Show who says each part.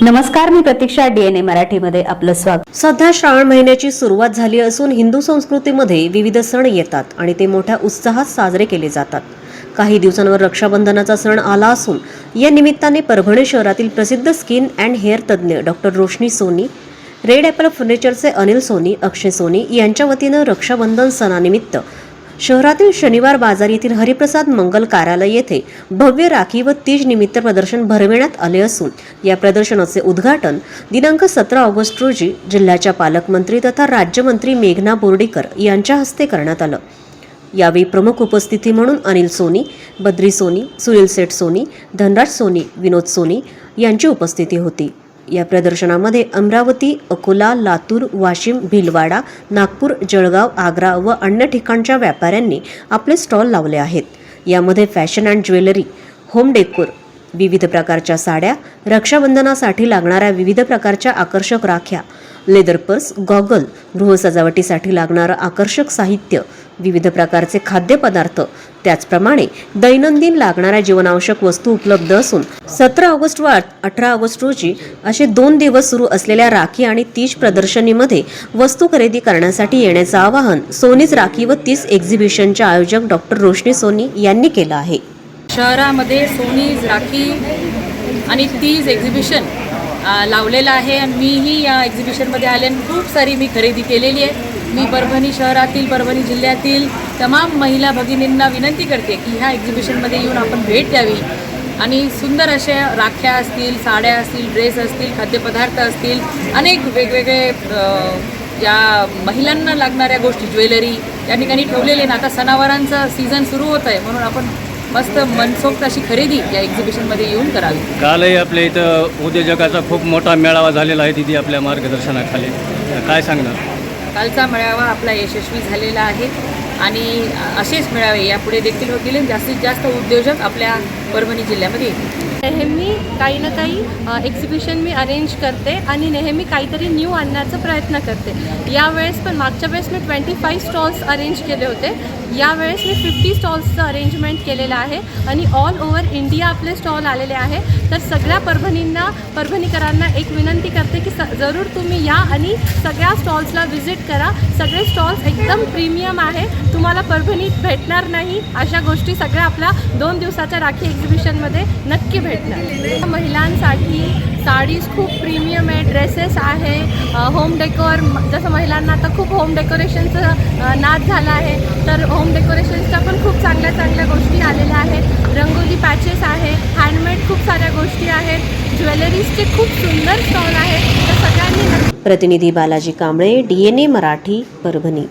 Speaker 1: नमस्कार, मी प्रतीक्षा. DNA मराठीमध्ये आपलं स्वागत.
Speaker 2: सध्या श्रावण महिन्याची सुरुवात झाली असून हिंदू संस्कृतीमध्ये विविध सण येतात आणि ते मोठ्या उत्साहात साजरे केले जातात. काही दिवसांवर रक्षाबंधनाचा सण आला असून या निमित्ताने परभणी शहरातील प्रसिद्ध स्किन अँड हेअर तज्ज्ञ doctor Roshni Soni, red apple फर्निचरचे अनिल सोनी, अक्षय सोनी यांच्या वतीनं रक्षाबंधन सणानिमित्त शहरातील शनिवार बाजार येथील हरिप्रसाद मंगल कार्यालय येथे भव्य राखी व तीज निमित्त प्रदर्शन भरविण्यात आले असून या प्रदर्शनाचे उद्घाटन दिनांक 17 ऑगस्ट रोजी जिल्ह्याच्या पालकमंत्री तथा राज्यमंत्री मेघना बोर्डीकर यांच्या हस्ते करण्यात आलं. यावेळी प्रमुख उपस्थिती म्हणून अनिल सोनी, बद्री सोनी, सुनील सेठ सोनी, धनराज सोनी, विनोद सोनी यांची उपस्थिती होती. या प्रदर्शनामध्ये अमरावती, अकोला, लातूर, वाशिम, भिलवाडा, नागपूर, जळगाव, आग्रा व अन्य ठिकाणच्या व्यापाऱ्यांनी आपले स्टॉल लावले आहेत. यामध्ये fashion and jewellery, home decor, विविध प्रकारच्या साड्या, रक्षाबंधनासाठी लागणाऱ्या विविध प्रकारच्या आकर्षक राख्या, लेदर पर्स, गॉगल, गृहसजावटीसाठी लागणारं आकर्षक साहित्य, विविध प्रकारचे खाद्यपदार्थ, त्याचप्रमाणे दैनंदिन लागणाऱ्या जीवनावश्यक वस्तू उपलब्ध असून 17 ऑगस्ट व 18 ऑगस्ट रोजी असे 2 दिवस सुरू असलेल्या राखी आणि तीज प्रदर्शनीमध्ये वस्तू खरेदी करण्यासाठी येण्याचं आवाहन सोनीज राखी व तीज एक्झिबिशनचे आयोजक डॉक्टर रोशनी सोनी यांनी केलं आहे.
Speaker 3: शहरामध्ये सोनीज राखी आणि तीज एक्झिबिशन लावलेलं आहे आणि मीही या एक्झिबिशनमध्ये आले आणि खूप सारी मी खरेदी केलेली आहे. मी परभणी शहरातील, परभणी जिल्ह्यातील तमाम महिला भगिनींना विनंती करते की ह्या एक्झिबिशनमध्ये येऊन आपण भेट द्यावी आणि सुंदर अशा राख्या असतील, साड्या असतील, ड्रेस असतील, खाद्यपदार्थ असतील, अनेक वेगवेगळे ज्या महिलांना लागणाऱ्या गोष्टी, ज्वेलरी या ठिकाणी ठेवलेले ना. आता सणावारांचा सीझन सुरू होत आहे म्हणून आपण मस्त मनसोक्त अशी खरेदी या एक्झिबिशनमध्ये येऊन करावी.
Speaker 4: कालही आपल्या इथं उद्योजकाचा खूप मोठा मेळावा झालेला आहे. तिथे आपल्या मार्गदर्शनाखाली काय सांगणार?
Speaker 3: कालचा मेळावा आपला यशस्वी झालेला आहे आणि असेच मेळावे यापुढे देखील होतील. जास्तीत जास्त उद्योजक आपल्या परभणी जिल्ह्यामध्ये येतील.
Speaker 5: नेहमी काही ना काही एक्झिबिशन मी अरेंज करते आणि नेहमी काहीतरी न्यू आणण्याचा प्रयत्न करते. यावेळेस पण मागच्या वेळेस मी 25 स्टॉल्स अरेंज केले होते. यावेळेस मी 50 स्टॉल्सचं अरेंजमेंट केलेलं आहे आणि ऑल ओव्हर इंडिया आपले स्टॉल आलेले आहे. तर सगळ्या परभणीकरांना एक विनंती करते की जरूर तुम्ही या आणि सगळ्या स्टॉल्सला व्हिजिट करा. सगळे स्टॉल्स एकदम प्रीमियम आहे, तुम्हाला परभणीत भेटणार नाही अशा गोष्टी सगळ्या आपल्या 2 दिवसाच्या राखी एक्झिबिशनमध्ये नक्की भेटणार. महिलांसाठी साडीज खूप प्रीमियम आहे, ड्रेसेस आहे, होम डेकोर, जसं महिलांना आता खूप होम डेकोरेशनचं नाद झाला आहे तर होम डेकोरेशन्सच्या पण खूप चांगल्या चांगल्या गोष्टी आलेल्या आहेत. रंगोली पॅचेस आहे, हँडमेड खूप साऱ्या गोष्टी आहेत, ज्वेलरीजचे खूप सुंदर स्टॉल आहेत. तर सगळ्यांनी
Speaker 2: प्रतिनिधी बालाजी कांबळे, DNA मराठी, परभणी.